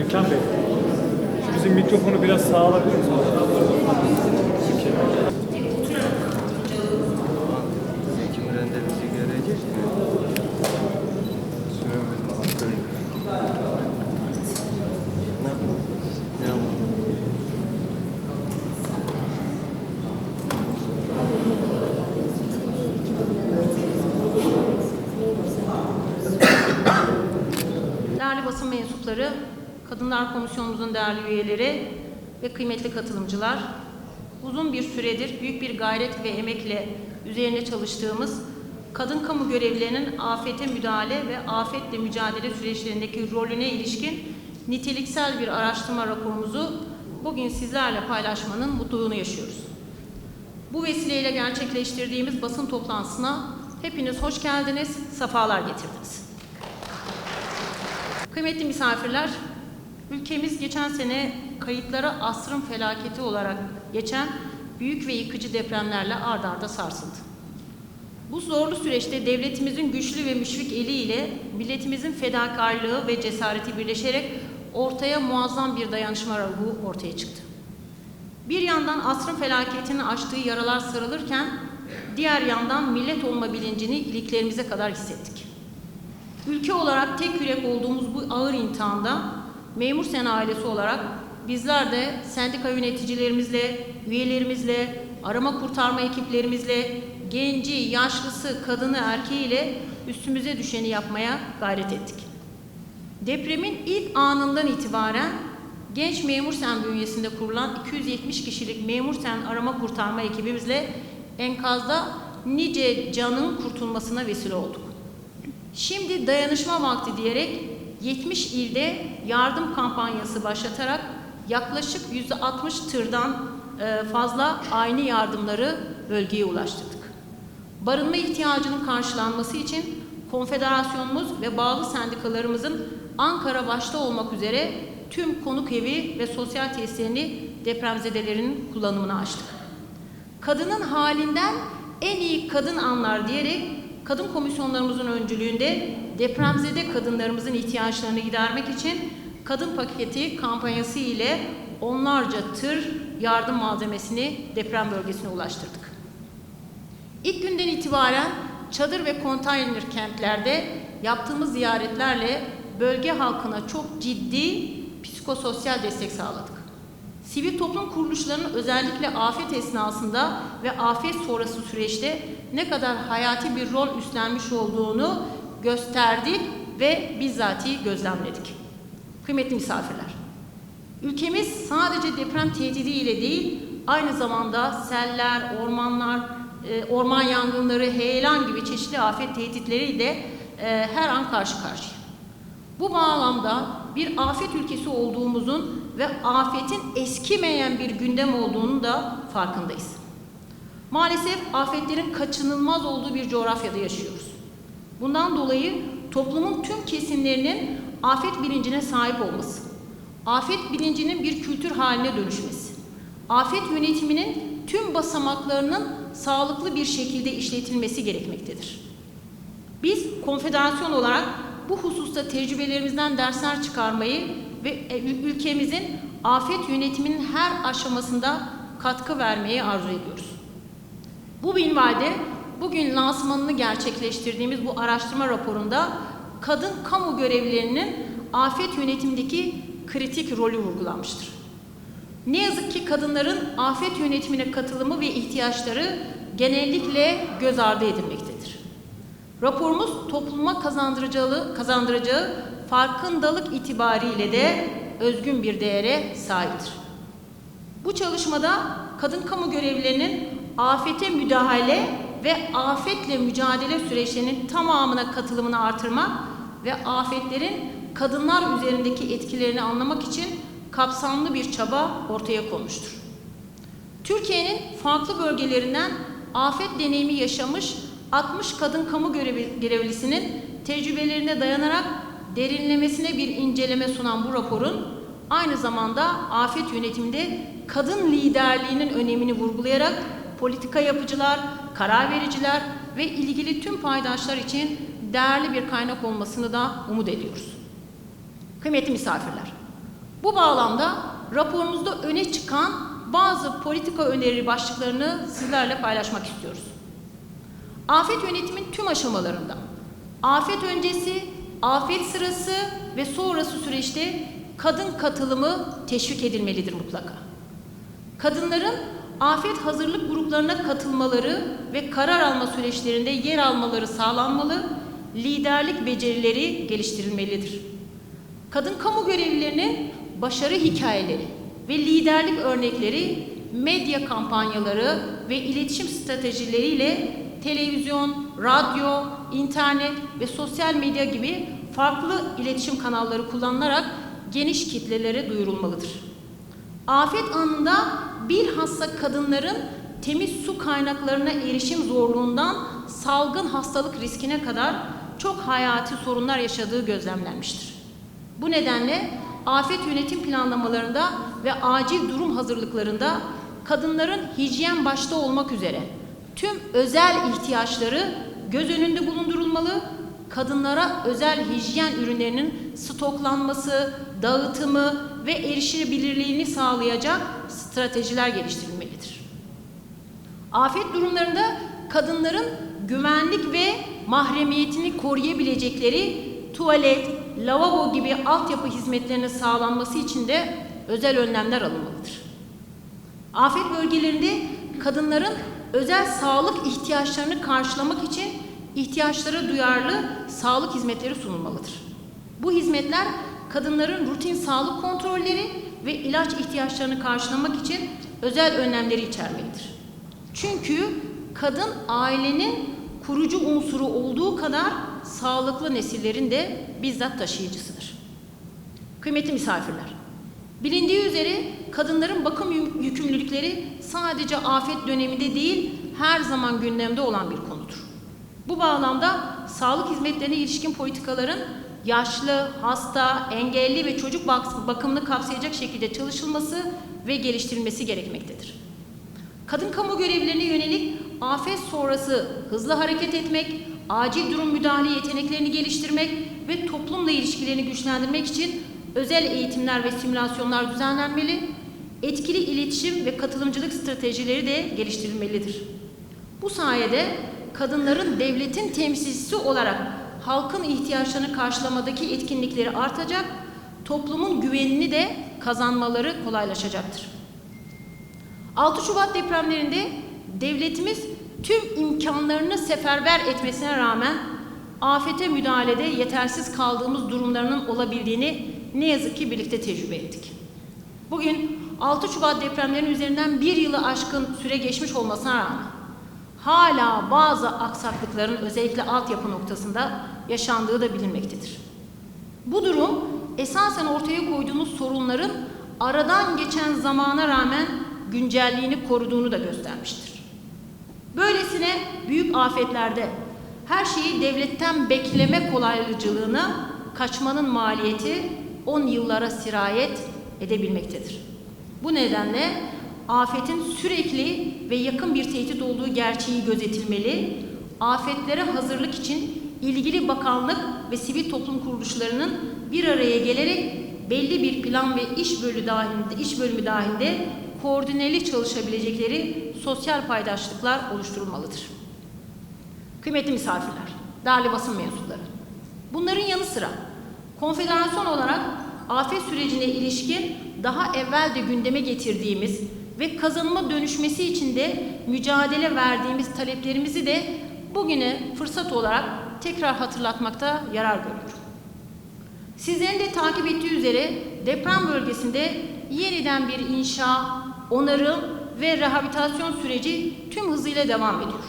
Gökhan Bey, şu bizim mikrofonu biraz sağa alabilir misiniz? Zeki Müren de bizi görecek mi? Süremiz bakalım. Ne yapalım? Değerli basın mensupları, Kadınlar Komisyonumuzun değerli üyeleri ve kıymetli katılımcılar, uzun bir süredir büyük bir gayret ve emekle üzerine çalıştığımız kadın kamu görevlilerinin afete müdahale ve afetle mücadele süreçlerindeki rolüne ilişkin niteliksel bir araştırma raporumuzu bugün sizlerle paylaşmanın mutluluğunu yaşıyoruz. Bu vesileyle gerçekleştirdiğimiz basın toplantısına hepiniz hoş geldiniz, sefalar getirdiniz. Kıymetli misafirler, ülkemiz geçen sene kayıtlara asrın felaketi olarak geçen büyük ve yıkıcı depremlerle ard arda sarsıldı. Bu zorlu süreçte devletimizin güçlü ve müşfik eliyle milletimizin fedakarlığı ve cesareti birleşerek ortaya muazzam bir dayanışma ruhu ortaya çıktı. Bir yandan asrın felaketinin açtığı yaralar sarılırken, diğer yandan millet olma bilincini iliklerimize kadar hissettik. Ülke olarak tek yürek olduğumuz bu ağır imtihanda memur sen ailesi olarak bizler de sendika yöneticilerimizle, üyelerimizle, arama kurtarma ekiplerimizle, genci, yaşlısı, kadını, erkeğiyle üstümüze düşeni yapmaya gayret ettik. Depremin ilk anından itibaren Genç Memur Sen bünyesinde kurulan 270 kişilik Memur Sen arama kurtarma ekibimizle enkazda nice canın kurtulmasına vesile olduk. Şimdi dayanışma vakti diyerek 70 ilde yardım kampanyası başlatarak yaklaşık %60 tırdan fazla aynı yardımları bölgeye ulaştırdık. Barınma ihtiyacının karşılanması için konfederasyonumuz ve bağlı sendikalarımızın Ankara başta olmak üzere tüm konuk evi ve sosyal tesislerini depremzedelerin kullanımına açtık. Kadının halinden en iyi kadın anlar diyerek kadın komisyonlarımızın öncülüğünde depremzede kadınlarımızın ihtiyaçlarını gidermek için kadın paketi kampanyası ile onlarca tır yardım malzemesini deprem bölgesine ulaştırdık. İlk günden itibaren çadır ve konteyner kentlerde yaptığımız ziyaretlerle bölge halkına çok ciddi psikososyal destek sağladık. Sivil toplum kuruluşlarının özellikle afet esnasında ve afet sonrası süreçte ne kadar hayati bir rol üstlenmiş olduğunu gösterdik ve bizzati gözlemledik. Kıymetli misafirler, ülkemiz sadece deprem tehdidiyle değil, aynı zamanda seller, orman yangınları, heyelan gibi çeşitli afet tehditleriyle her an karşı karşıya. Bu bağlamda bir afet ülkesi olduğumuzun ve afetin eskimeyen bir gündem olduğunu da farkındayız. Maalesef afetlerin kaçınılmaz olduğu bir coğrafyada yaşıyoruz. Bundan dolayı toplumun tüm kesimlerinin afet bilincine sahip olması, afet bilincinin bir kültür haline dönüşmesi, afet yönetiminin tüm basamaklarının sağlıklı bir şekilde işletilmesi gerekmektedir. Biz konfederasyon olarak bu hususta tecrübelerimizden dersler çıkarmayı ve ülkemizin afet yönetiminin her aşamasında katkı vermeyi arzu ediyoruz. Bu minvalde bugün lansmanını gerçekleştirdiğimiz bu araştırma raporunda kadın kamu görevlilerinin afet yönetimindeki kritik rolü vurgulanmıştır. Ne yazık ki kadınların afet yönetimine katılımı ve ihtiyaçları genellikle göz ardı edilmektedir. Raporumuz topluma kazandıracağı farkındalık itibariyle de özgün bir değere sahiptir. Bu çalışmada kadın kamu görevlilerinin afete müdahale ve afetle mücadele süreçlerinin tamamına katılımını artırmak ve afetlerin kadınlar üzerindeki etkilerini anlamak için kapsamlı bir çaba ortaya konmuştur. Türkiye'nin farklı bölgelerinden afet deneyimi yaşamış 60 kadın kamu görevlisinin tecrübelerine dayanarak derinlemesine bir inceleme sunan bu raporun aynı zamanda afet yönetiminde kadın liderliğinin önemini vurgulayarak politika yapıcılar, karar vericiler ve ilgili tüm paydaşlar için değerli bir kaynak olmasını da umut ediyoruz. Kıymetli misafirler, Bu bağlamda raporumuzda öne çıkan bazı politika öneri başlıklarını sizlerle paylaşmak istiyoruz. Afet yönetimin tüm aşamalarında, afet öncesi, afet sırası ve sonrası süreçte kadın katılımı teşvik edilmelidir mutlaka. Kadınların afet hazırlık gruplarına katılmaları ve karar alma süreçlerinde yer almaları sağlanmalı, liderlik becerileri geliştirilmelidir. Kadın kamu görevlilerinin başarı hikayeleri ve liderlik örnekleri medya kampanyaları ve iletişim stratejileriyle televizyon, radyo, internet ve sosyal medya gibi farklı iletişim kanalları kullanılarak geniş kitlelere duyurulmalıdır. Afet anında bilhassa kadınların temiz su kaynaklarına erişim zorluğundan salgın hastalık riskine kadar çok hayati sorunlar yaşadığı gözlemlenmiştir. Bu nedenle afet yönetim planlamalarında ve acil durum hazırlıklarında kadınların hijyen başta olmak üzere tüm özel ihtiyaçları göz önünde bulundurulmalı, kadınlara özel hijyen ürünlerinin stoklanması, dağıtımı ve erişilebilirliğini sağlayacak stratejiler geliştirilmelidir. Afet durumlarında kadınların güvenlik ve mahremiyetini koruyabilecekleri tuvalet, lavabo gibi altyapı hizmetlerinin sağlanması için de özel önlemler alınmalıdır. Afet bölgelerinde kadınların özel sağlık ihtiyaçlarını karşılamak için ihtiyaçlara duyarlı sağlık hizmetleri sunulmalıdır. Bu hizmetler kadınların rutin sağlık kontrolleri ve ilaç ihtiyaçlarını karşılamak için özel önlemleri içermelidir. Çünkü kadın ailenin kurucu unsuru olduğu kadar sağlıklı nesillerin de bizzat taşıyıcısıdır. Kıymetli misafirler, bilindiği üzere kadınların bakım yükümlülükleri sadece afet döneminde değil, her zaman gündemde olan bir konudur. Bu bağlamda sağlık hizmetlerine ilişkin politikaların yaşlı, hasta, engelli ve çocuk bakımını kapsayacak şekilde çalışılması ve geliştirilmesi gerekmektedir. Kadın kamu görevlilerine yönelik afet sonrası hızlı hareket etmek, acil durum müdahale yeteneklerini geliştirmek ve toplumla ilişkilerini güçlendirmek için özel eğitimler ve simülasyonlar düzenlenmeli, etkili iletişim ve katılımcılık stratejileri de geliştirilmelidir. Bu sayede kadınların devletin temsilcisi olarak halkın ihtiyaçlarını karşılamadaki etkinlikleri artacak, toplumun güvenini de kazanmaları kolaylaşacaktır. 6 Şubat depremlerinde devletimiz tüm imkanlarını seferber etmesine rağmen afete müdahalede yetersiz kaldığımız durumlarının olabildiğini ne yazık ki birlikte tecrübe ettik. Bugün 6 Şubat depremlerinin üzerinden bir yılı aşkın süre geçmiş olmasına rağmen hala bazı aksaklıkların özellikle altyapı noktasında yaşandığı da bilinmektedir. Bu durum esasen ortaya koyduğumuz sorunların aradan geçen zamana rağmen güncelliğini koruduğunu da göstermiştir. Böylesine büyük afetlerde her şeyi devletten bekleme kolaylıcılığını kaçmanın maliyeti 10 yıllara sirayet edebilmektedir. Bu nedenle afetin sürekli ve yakın bir tehdit olduğu gerçeği gözetilmeli, afetlere hazırlık için ilgili bakanlık ve sivil toplum kuruluşlarının bir araya gelerek belli bir plan ve iş bölümü dahilinde koordineli çalışabilecekleri sosyal paydaşlıklar oluşturulmalıdır. Kıymetli misafirler, değerli basın mensupları, bunların yanı sıra konfederasyon olarak afet sürecine ilişkin daha evvel de gündeme getirdiğimiz ve kazanıma dönüşmesi için de mücadele verdiğimiz taleplerimizi de bugüne fırsat olarak tekrar hatırlatmakta yarar görüyorum. Sizlerin de takip ettiği üzere deprem bölgesinde yeniden bir inşa, onarım ve rehabilitasyon süreci tüm hızıyla devam ediyor.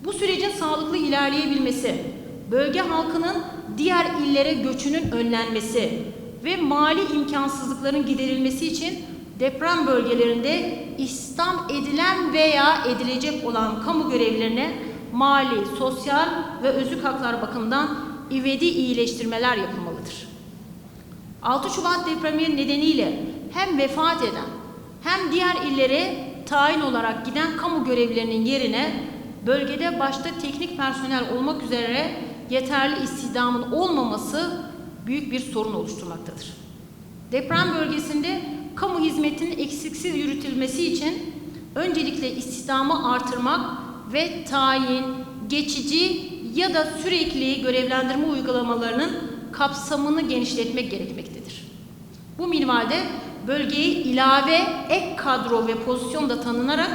Bu sürecin sağlıklı ilerleyebilmesi, bölge halkının diğer illere göçünün önlenmesi ve mali imkansızlıkların giderilmesi için deprem bölgelerinde istihdam edilen veya edilecek olan kamu görevlilerine mali, sosyal ve özlük haklar bakımından ivedi iyileştirmeler yapılmalıdır. 6 Şubat depremi nedeniyle hem vefat eden hem diğer illere tayin olarak giden kamu görevlilerinin yerine bölgede başta teknik personel olmak üzere yeterli istihdamın olmaması büyük bir sorun oluşturmaktadır. Deprem bölgesinde kamu hizmetinin eksiksiz yürütülmesi için öncelikle istihdamı artırmak ve tayin, geçici ya da sürekli görevlendirme uygulamalarının kapsamını genişletmek gerekmektedir. Bu minvalde bölgeye ilave ek kadro ve pozisyon da tanınarak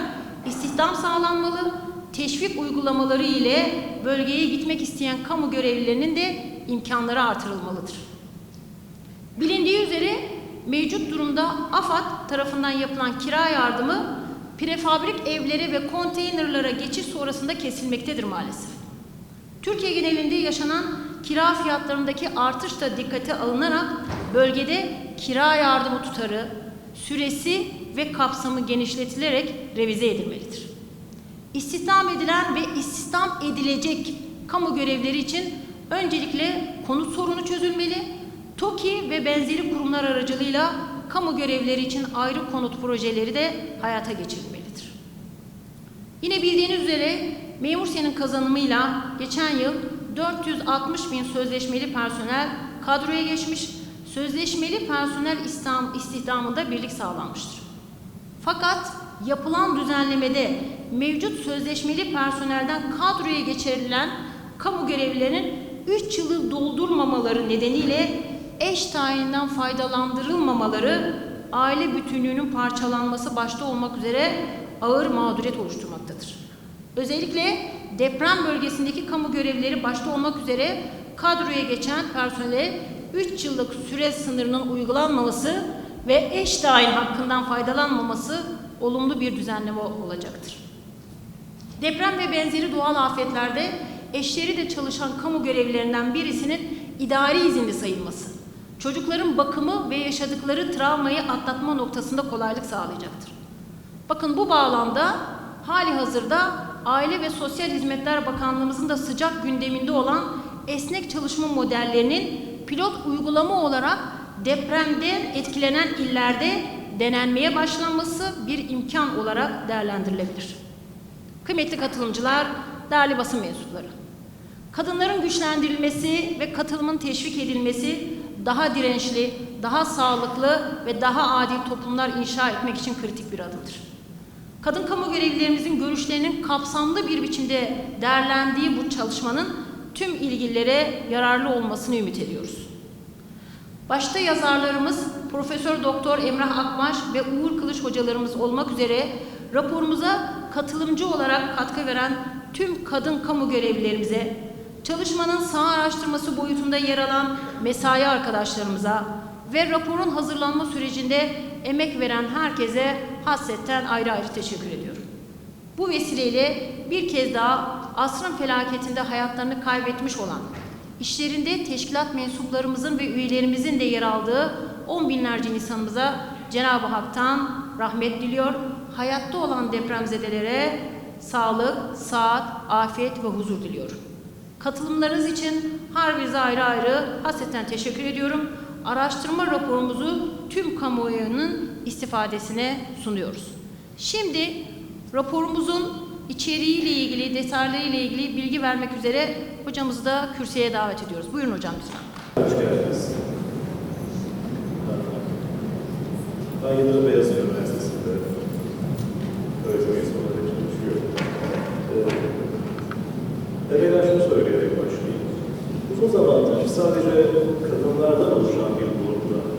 istihdam sağlanmalı, teşvik uygulamaları ile bölgeye gitmek isteyen kamu görevlilerinin de imkanları artırılmalıdır. Bilindiği üzere mevcut durumda AFAD tarafından yapılan kira yardımı prefabrik evlere ve konteynerlara geçiş sonrasında kesilmektedir maalesef. Türkiye genelinde yaşanan kira fiyatlarındaki artış da dikkate alınarak bölgede kira yardımı tutarı, süresi ve kapsamı genişletilerek revize edilmelidir. İstihdam edilen ve istihdam edilecek kamu görevleri için öncelikle konut sorunu çözülmeli, TOKİ ve benzeri kurumlar aracılığıyla kamu görevleri için ayrı konut projeleri de hayata geçirilmelidir. Yine bildiğiniz üzere Memursen'in kazanımıyla geçen yıl 460.000 sözleşmeli personel kadroya geçmiş, sözleşmeli personel istihdamında birlik sağlanmıştır. Fakat yapılan düzenlemede mevcut sözleşmeli personelden kadroya geçirilen kamu görevlilerinin 3 yılı doldurmamaları nedeniyle eş tayininden faydalandırılmamaları aile bütünlüğünün parçalanması başta olmak üzere ağır mağduriyet oluşturmaktadır. Özellikle deprem bölgesindeki kamu görevlileri başta olmak üzere kadroya geçen personele 3 yıllık süre sınırının uygulanmaması ve eş tayin hakkından faydalanmaması olumlu bir düzenleme olacaktır. Deprem ve benzeri doğal afetlerde eşleri de çalışan kamu görevlilerinden birisinin idari izinli sayılması, çocukların bakımı ve yaşadıkları travmayı atlatma noktasında kolaylık sağlayacaktır. Bakın bu bağlamda halihazırda Aile ve Sosyal Hizmetler Bakanlığımızın da sıcak gündeminde olan esnek çalışma modellerinin pilot uygulama olarak depremden etkilenen illerde denenmeye başlanması bir imkan olarak değerlendirilebilir. Kıymetli katılımcılar, değerli basın mensupları, kadınların güçlendirilmesi ve katılımın teşvik edilmesi daha dirençli, daha sağlıklı ve daha adil toplumlar inşa etmek için kritik bir adımdır. Kadın kamu görevlilerimizin görüşlerinin kapsamlı bir biçimde değerlendiği bu çalışmanın tüm ilgililere yararlı olmasını ümit ediyoruz. Başta yazarlarımız Profesör Doktor Emrah Akbaş ve Uğur Kılıç hocalarımız olmak üzere raporumuza katılımcı olarak katkı veren tüm kadın kamu görevlilerimize, çalışmanın saha araştırması boyutunda yer alan mesai arkadaşlarımıza ve raporun hazırlanma sürecinde emek veren herkese hasretten ayrı ayrı teşekkür ediyorum. Bu vesileyle bir kez daha asrın felaketinde hayatlarını kaybetmiş olan, işlerinde teşkilat mensuplarımızın ve üyelerimizin de yer aldığı 10 binlerce insanımıza Cenab-ı Hak'tan rahmet diliyor, hayatta olan depremzedelere sağlık, sıhhat, afiyet ve huzur diliyorum. Katılımlarınız için her birinize ayrı ayrı hasreten teşekkür ediyorum. Araştırma raporumuzu tüm kamuoyunun istifadesine sunuyoruz. Şimdi raporumuzun içeriğiyle ilgili, detaylarıyla ilgili bilgi vermek üzere hocamızı da kürsüye davet ediyoruz. Buyurun hocam lütfen. Hoş geldiniz. Ben Yıldırım Beyazıt Üniversitesi'nde öğretim üyesi olarak çalışıyorum. Evvela şunu söyleyerek başlayayım. Uzun zamandır sadece kadınlardan oluşan bir grupla